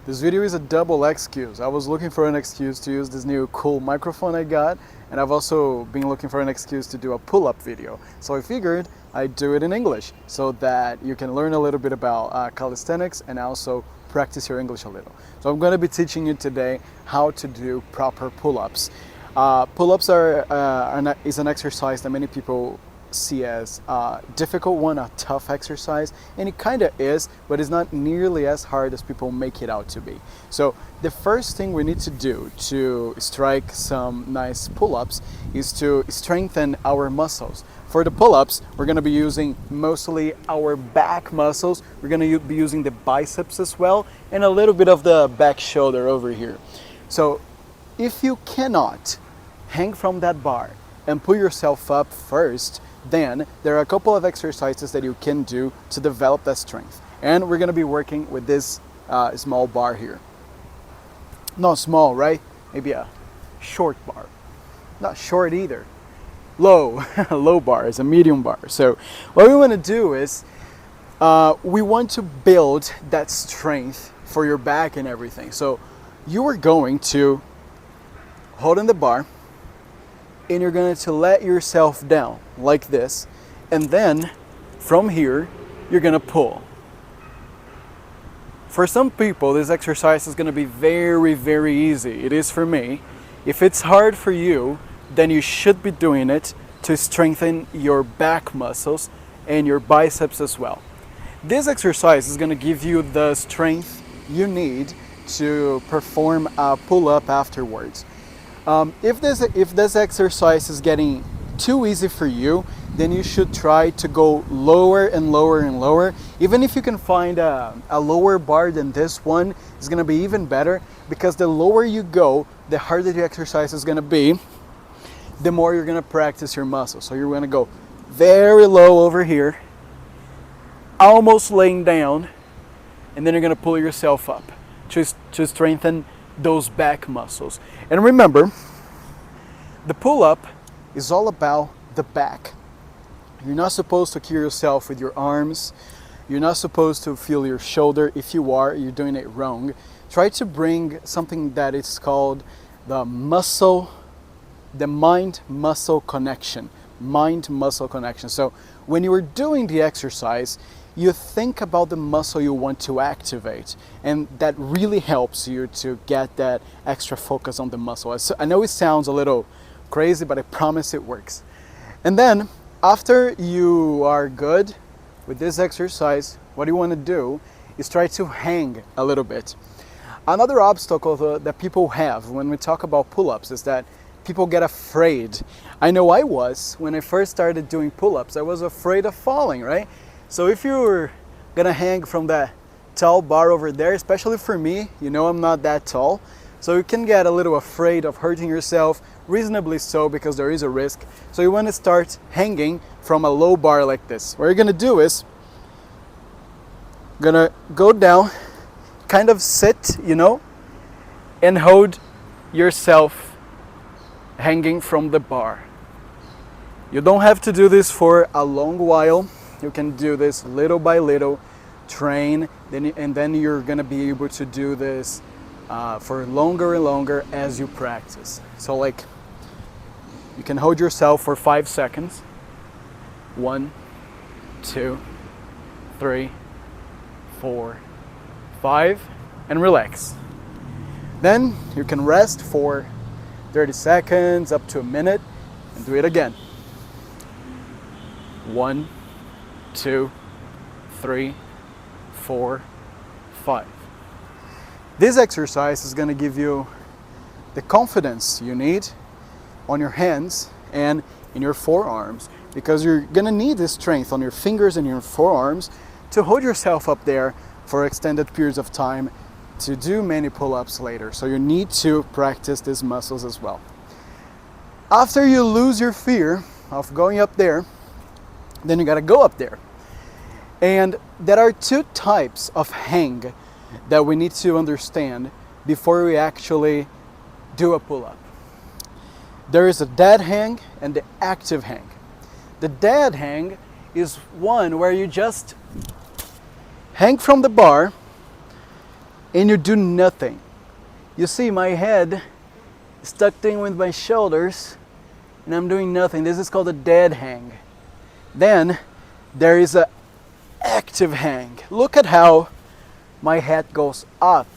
This video is a double excuse. I was looking for an excuse to use this new cool microphone I got, and I've also been looking for an excuse to do a pull-up video. So I figured I'd do it in English so that you can learn a little bit about calisthenics and also practice your English a little. So I'm going to be teaching you today how to do proper pull-ups. Pull-ups is an exercise that many people see as a difficult one, a tough exercise, and it kind of is, but it's not nearly as hard as people make it out to be. So the first thing we need to do to strike some nice pull-ups is to strengthen our muscles. For the pull-ups, we're going to be using mostly our back muscles. We're going to be using the biceps as well, and a little bit of the back shoulder over here. So if you cannot hang from that bar and pull yourself up first, then there are a couple of exercises that you can do to develop that strength. And we're going to be working with this small bar here. Not small, right? Maybe a short bar. Not short either. Low. Low bar is a medium bar. So what we want to do is we want to build that strength for your back and everything. So you are going to hold on the bar, and you're going to let yourself down like this, and then from here you're going to pull. For some people this exercise is going to be very, very easy. It is for me. If it's hard for you, then you should be doing it to strengthen your back muscles and your biceps as well. This exercise is going to give you the strength you need to perform a pull-up afterwards. If this exercise is getting too easy for you, then you should try to go lower and lower and lower. Even if you can find a lower bar than this one, it's going to be even better, because the lower you go, the harder the exercise is going to be, the more you're going to practice your muscles. So you're going to go very low over here, almost laying down, and then you're going to pull yourself up to strengthen those back muscles. And remember, the pull-up is all about the back. You're not supposed to kill yourself with your arms. You're not supposed to feel your shoulder. If you are, you're doing it wrong. Try to bring something that is called the mind-muscle connection. Mind-muscle connection. So when you are doing the exercise, you think about the muscle you want to activate, and that really helps you to get that extra focus on the muscle. I know it sounds a little crazy, but I promise it works. And then after you are good with this exercise, what you want to do is try to hang a little bit. Another obstacle that people have when we talk about pull-ups is that people get afraid. I know I was. When I first started doing pull-ups, I was afraid of falling, right? So if you're gonna hang from that tall bar over there, especially for me, you know I'm not that tall, so you can get a little afraid of hurting yourself, reasonably so, because there is a risk. So you want to start hanging from a low bar like this. What you're gonna do is gonna go down, kind of sit, you know, and hold yourself hanging from the bar. You don't have to do this for a long while. You can do this little by little, train, and then you're going to be able to do this for longer and longer as you practice. So like, you can hold yourself for 5 seconds. 1, 2, 3, 4, 5, and relax. Then you can rest for 30 seconds, up to a minute, and do it again. 1, 2, 3, 4, 5. This exercise is going to give you the confidence you need on your hands and in your forearms, because you're going to need this strength on your fingers and your forearms to hold yourself up there for extended periods of time to do many pull-ups later. So you need to practice these muscles as well. After you lose your fear of going up there, then you got to go up there. And there are two types of hang that we need to understand before we actually do a pull-up. There is a dead hang and the active hang. The dead hang is one where you just hang from the bar and you do nothing. You see my head is tucked in with my shoulders and I'm doing nothing. This is called a dead hang. Then there is a active hang. Look at how my head goes up.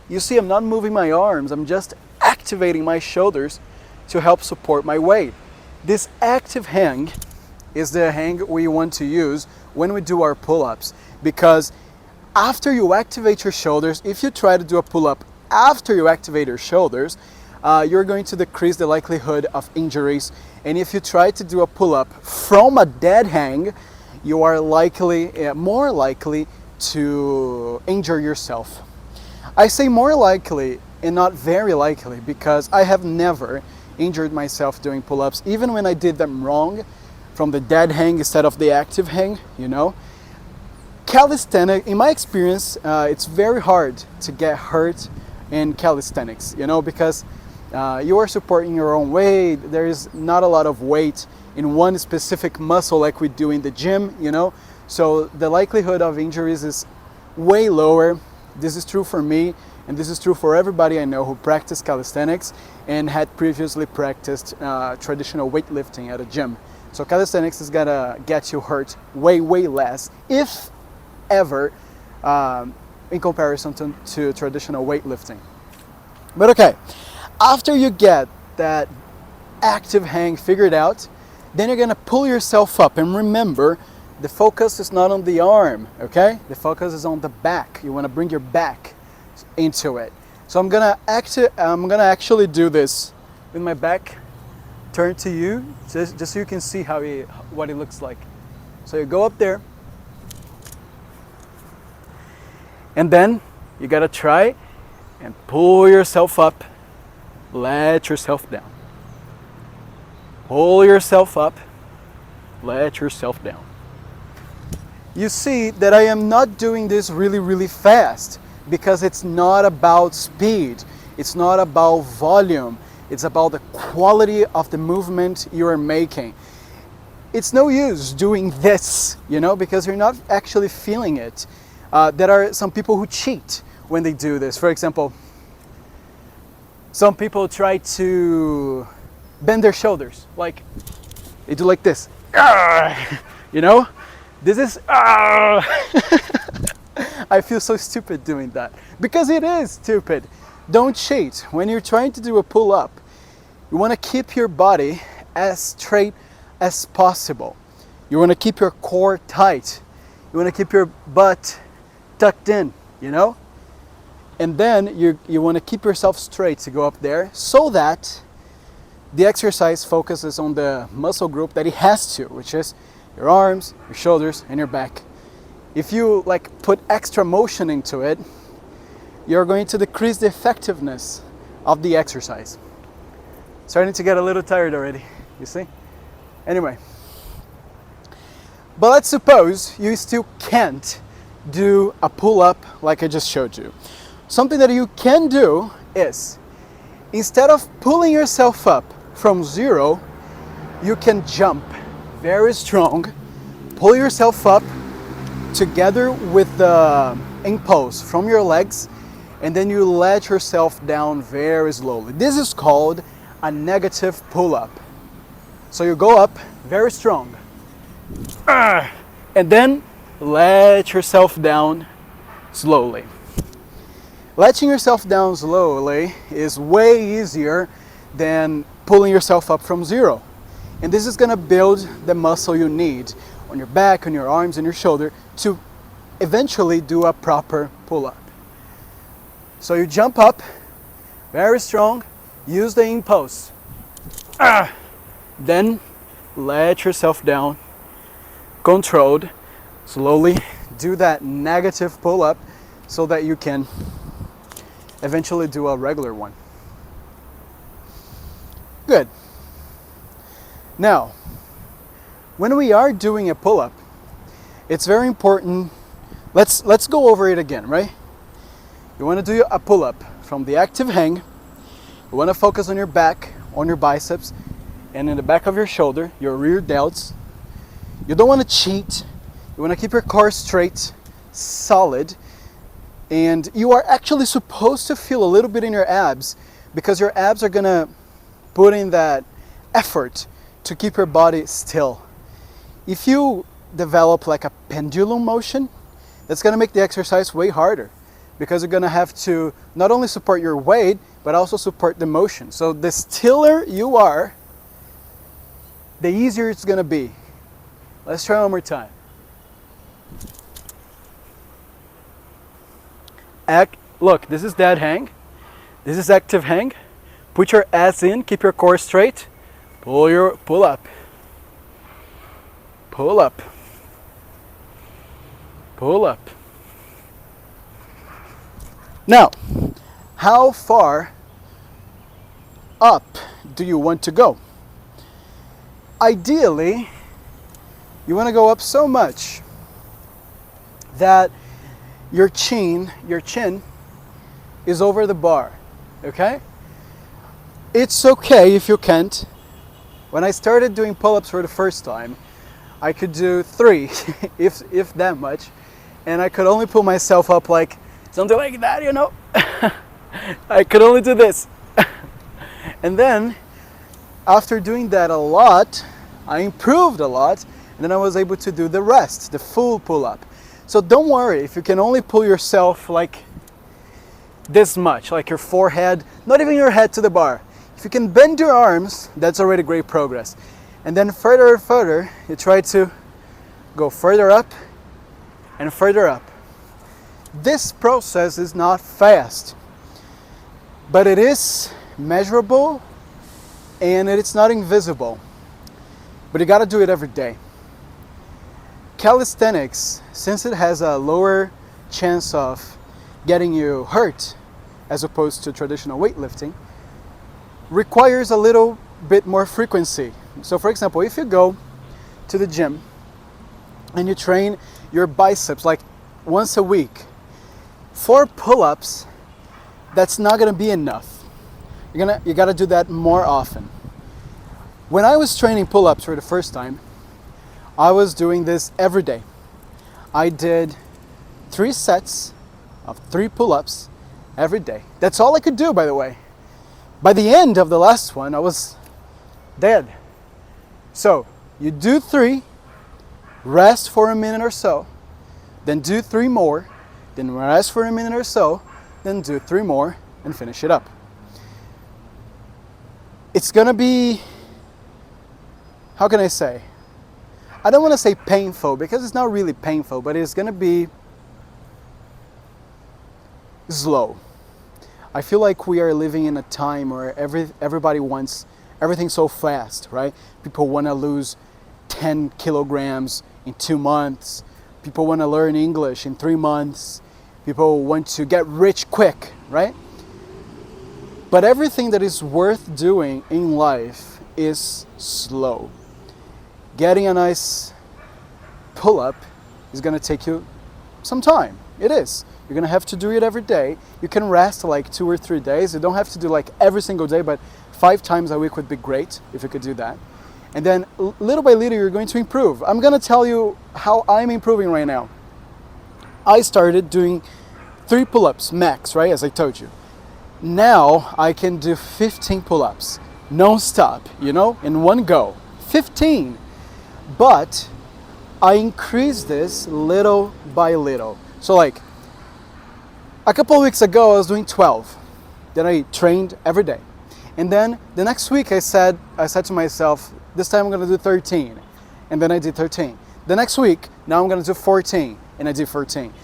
You see, I'm not moving my arms, I'm just activating my shoulders to help support my weight. This active hang is the hang we want to use when we do our pull-ups, because after you activate your shoulders, if you try to do a pull-up after you activate your shoulders, you're going to decrease the likelihood of injuries. And if you try to do a pull-up from a dead hang, you are more likely to injure yourself. I say more likely and not very likely because I have never injured myself doing pull-ups, even when I did them wrong, from the dead hang instead of the active hang, you know. Calisthenics, in my experience, it's very hard to get hurt in calisthenics, you know, because you are supporting your own weight. There is not a lot of weight in one specific muscle like we do in the gym, you know. So the likelihood of injuries is way lower. This is true for me, and this is true for everybody I know who practiced calisthenics and had previously practiced traditional weightlifting at a gym. So calisthenics is gonna get you hurt way less, if ever, in comparison to traditional weightlifting. But okay, after you get that active hang figured out, then you're gonna pull yourself up. And remember, the focus is not on the arm, okay? The focus is on the back. You wanna bring your back into it. So I'm gonna actually do this with my back turned to you, just so you can see what it looks like. So you go up there, and then you gotta try and pull yourself up, let yourself down. Pull yourself up, let yourself down. You see that I am not doing this really fast, because it's not about speed, it's not about volume, it's about the quality of the movement you are making. It's no use doing this, you know, because you're not actually feeling it. There are some people who cheat when they do this. For example, some people try to bend their shoulders, like they do like this, you know? This is, I feel so stupid doing that, because it is stupid. Don't cheat. When you're trying to do a pull-up, you want to keep your body as straight as possible. You want to keep your core tight. You want to keep your butt tucked in, you know? And then you want to keep yourself straight to go up there, so that the exercise focuses on the muscle group that it has to, which is your arms, your shoulders, and your back. If you put extra motion into it, you're going to decrease the effectiveness of the exercise. Starting to get a little tired already, you see? Anyway, but let's suppose you still can't do a pull-up like I just showed you. Something that you can do is, instead of pulling yourself up from zero, you can jump very strong, pull yourself up together with the impulse from your legs, and then you let yourself down very slowly. This is called a negative pull-up. So you go up very strong, and then let yourself down slowly. Letting yourself down slowly is way easier than pulling yourself up from zero. And this is gonna build the muscle you need on your back, on your arms, and your shoulder to eventually do a proper pull-up. So you jump up very strong, use the impulse. Then let yourself down, controlled, slowly do that negative pull-up so that you can eventually do a regular one. Good. Now, when we are doing a pull-up, it's very important. Let's go over it again, right? You want to do a pull-up from the active hang. You want to focus on your back, on your biceps, and in the back of your shoulder, your rear delts. You don't want to cheat. You want to keep your core straight, solid. And you are actually supposed to feel a little bit in your abs, because your abs are gonna put in that effort to keep your body still. If you develop like a pendulum motion, that's gonna make the exercise way harder, because you're gonna have to not only support your weight, but also support the motion. So the stiller you are, the easier it's gonna be. Let's try one more time. Look, this is dead hang. This is active hang. Put your ass in, keep your core straight. Pull up. Pull up. Pull up. Now, how far up do you want to go? Ideally, you want to go up so much that your chin is over the bar, okay? It's okay if you can't. When I started doing pull-ups for the first time, I could do 3, if that much, and I could only pull myself up like something like that, you know? I could only do this. And then, after doing that a lot, I improved a lot, and then I was able to do the rest, the full pull-up. So don't worry if you can only pull yourself like this much, like your forehead, not even your head to the bar. If you can bend your arms, that's already great progress. And then further and further, you try to go further up and further up. This process is not fast, but it is measurable and it's not invisible. But you gotta do it every day. Calisthenics, since it has a lower chance of getting you hurt as opposed to traditional weightlifting, requires a little bit more frequency. So for example, if you go to the gym and you train your biceps like once a week, 4 pull-ups, that's not gonna be enough. You gotta do that more often. When I was training pull-ups for the first time, I was doing this every day. I did 3 sets of 3 pull-ups every day. That's all I could do, by the way. By the end of the last one, I was dead. So, you do 3, rest for a minute or so, then do 3 more, then rest for a minute or so, then do 3 more, and finish it up. It's gonna be, how can I say? I don't want to say painful, because it's not really painful, but it's gonna be slow. I feel like we are living in a time where everybody wants everything so fast, right? People want to lose 10 kilograms in 2 months. People want to learn English in 3 months. People want to get rich quick, right? But everything that is worth doing in life is slow. Getting a nice pull-up is going to take you some time. It is. You're going to have to do it every day. You can rest like 2 or 3 days. You don't have to do like every single day, but 5 times a week would be great if you could do that. And then little by little, you're going to improve. I'm going to tell you how I'm improving right now. I started doing 3 pull-ups max, right? As I told you. Now I can do 15 pull-ups, non-stop, you know, in one go. 15. But I increase this little by little. So like a couple of weeks ago, I was doing 12. Then I trained every day. And then the next week I said to myself, this time I'm gonna do 13. And then I did 13. The next week, now I'm gonna do 14. And I did 14.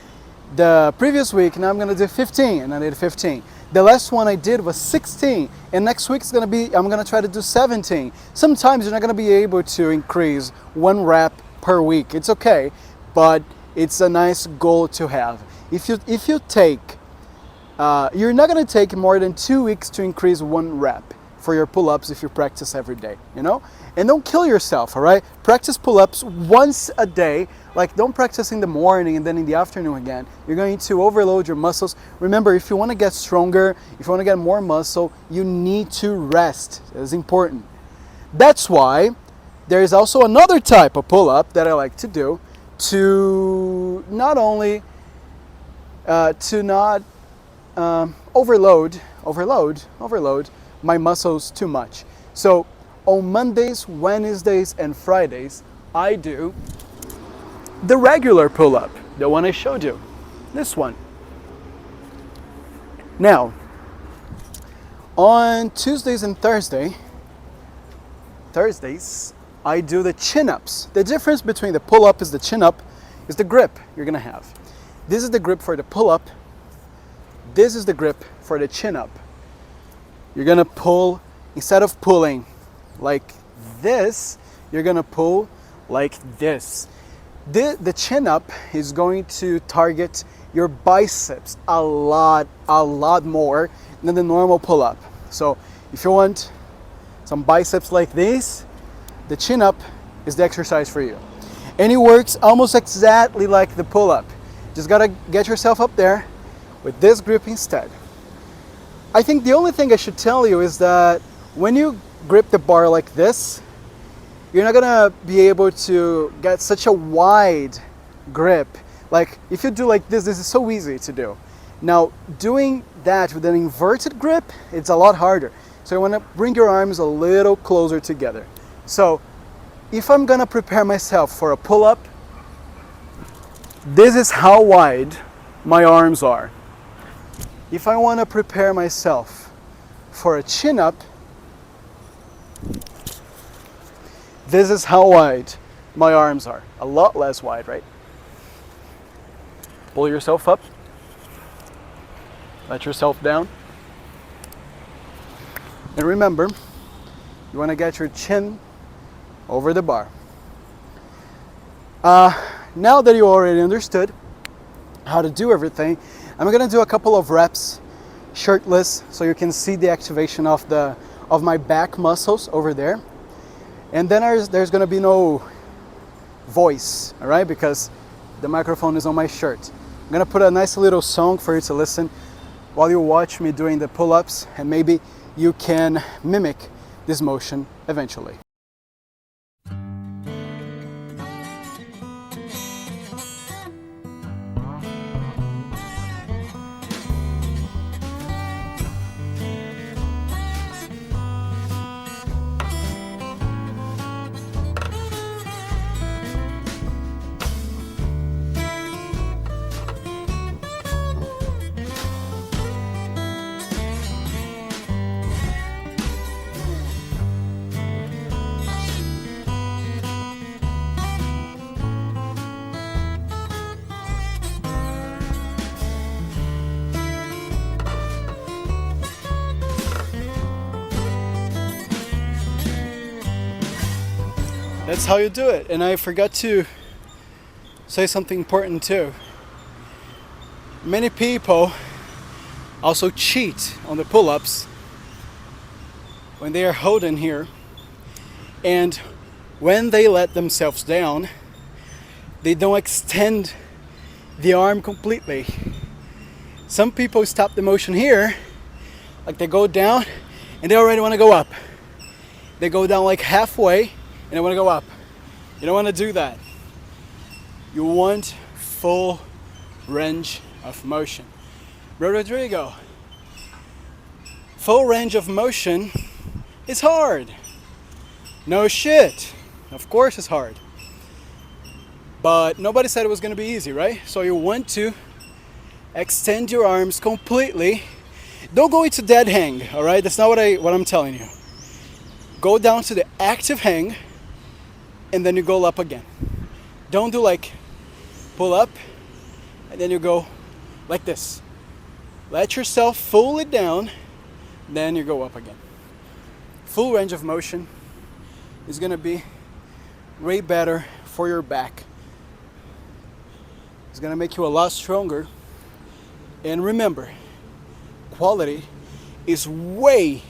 The previous week, now I'm gonna do 15. And I did 15. The last one I did was 16, and next week I'm gonna try to do 17. Sometimes you're not gonna be able to increase 1 rep per week. It's okay, but it's a nice goal to have. If you take, you're not gonna take more than 2 weeks to increase 1 rep for your pull-ups if you practice every day, you know? And don't kill yourself, all right? Practice pull-ups once a day. Like, don't practice in the morning and then in the afternoon again. You're going to overload your muscles. Remember, if you want to get stronger, if you want to get more muscle, you need to rest. It's important. That's why there is also another type of pull-up that I like to do to not only to not overload my muscles too much. So on Mondays, Wednesdays, and Fridays, I do the regular pull-up, the one I showed you, this one. Now, on Tuesdays and Thursdays, I do the chin-ups. The difference between the pull-up is the chin-up is the grip you're gonna have. This is the grip for the pull-up. This is the grip for the chin-up. You're gonna pull, instead of pulling like this, you're gonna pull like this. The chin-up is going to target your biceps a lot more than the normal pull-up. So if you want some biceps like this, the chin-up is the exercise for you. And it works almost exactly like the pull-up. Just gotta get yourself up there with this grip instead. I think the only thing I should tell you is that when you grip the bar like this, you're not gonna be able to get such a wide grip. Like if you do like this is so easy to do. Now doing that with an inverted grip, it's a lot harder. So you wanna bring your arms a little closer together. So if I'm gonna prepare myself for a pull-up, this is how wide my arms are. If I wanna prepare myself for a chin-up, this is how wide my arms are. A lot less wide, right? Pull yourself up. Let yourself down. And remember, you want to get your chin over the bar. Now that you already understood how to do everything, I'm going to do a couple of reps shirtless so you can see the activation of my back muscles over there. And then there's going to be no voice, all right? Because the microphone is on my shirt. I'm going to put a nice little song for you to listen while you watch me doing the pull-ups, and maybe you can mimic this motion eventually. That's how you do it. And I forgot to say something important too. Many people also cheat on the pull-ups when they are holding here, and when they let themselves down, they don't extend the arm completely. Some people stop the motion here, like they go down and they already want to go up. They go down like halfway and I want to go up. You don't want to do that. You want full range of motion. Bro Rodrigo, full range of motion is hard. No shit. Of course it's hard. But nobody said it was going to be easy, right? So you want to extend your arms completely. Don't go into dead hang, all right? That's not what I'm telling you. Go down to the active hang, and then you go up again. Don't do like pull up and then you go like this. Let yourself fully down, then you go up again. Full range of motion is gonna be way better for your back. It's gonna make you a lot stronger. And remember, quality is way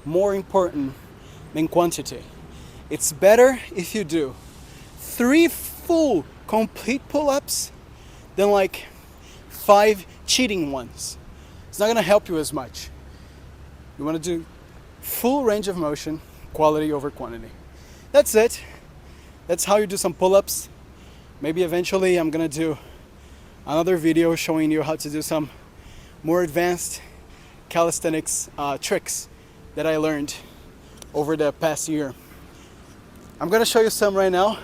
more important than quantity. It's better if you do 3 full complete pull-ups than like 5 cheating ones. It's not gonna help you as much. You wanna do full range of motion, quality over quantity. That's it. That's how you do some pull-ups. Maybe eventually I'm gonna do another video showing you how to do some more advanced calisthenics tricks that I learned over the past year. I'm gonna show you some right now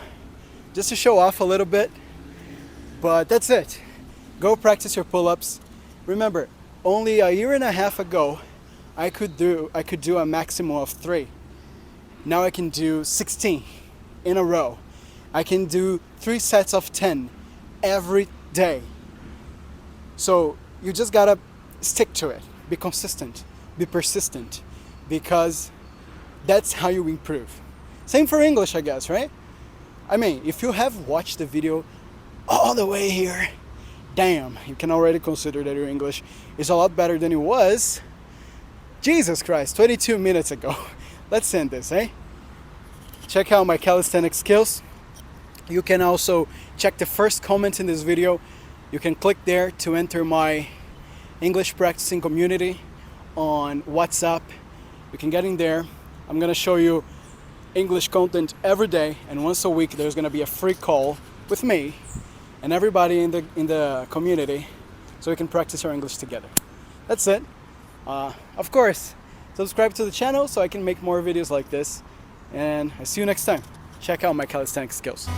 just to show off a little bit, but that's it. Go practice your pull-ups. Remember, only a year and a half ago I could do a maximum of 3. Now I can do 16 in a row. I can do 3 sets of 10 every day. So you just gotta stick to it, be consistent, be persistent, because that's how you improve. Same for English, I guess, right? I mean, if you have watched the video all the way here, damn, you can already consider that your English is a lot better than it was, Jesus Christ, 22 minutes ago. Let's end this, eh? Check out my calisthenics skills. You can also check the first comment in this video. You can click there to enter my English practicing community on WhatsApp. You can get in there. I'm gonna show you English content every day, and once a week there's gonna be a free call with me and everybody in the community, so we can practice our English together. That's it. Of course, subscribe to the channel so I can make more videos like this, and I see you next time. Check out my calisthenics skills.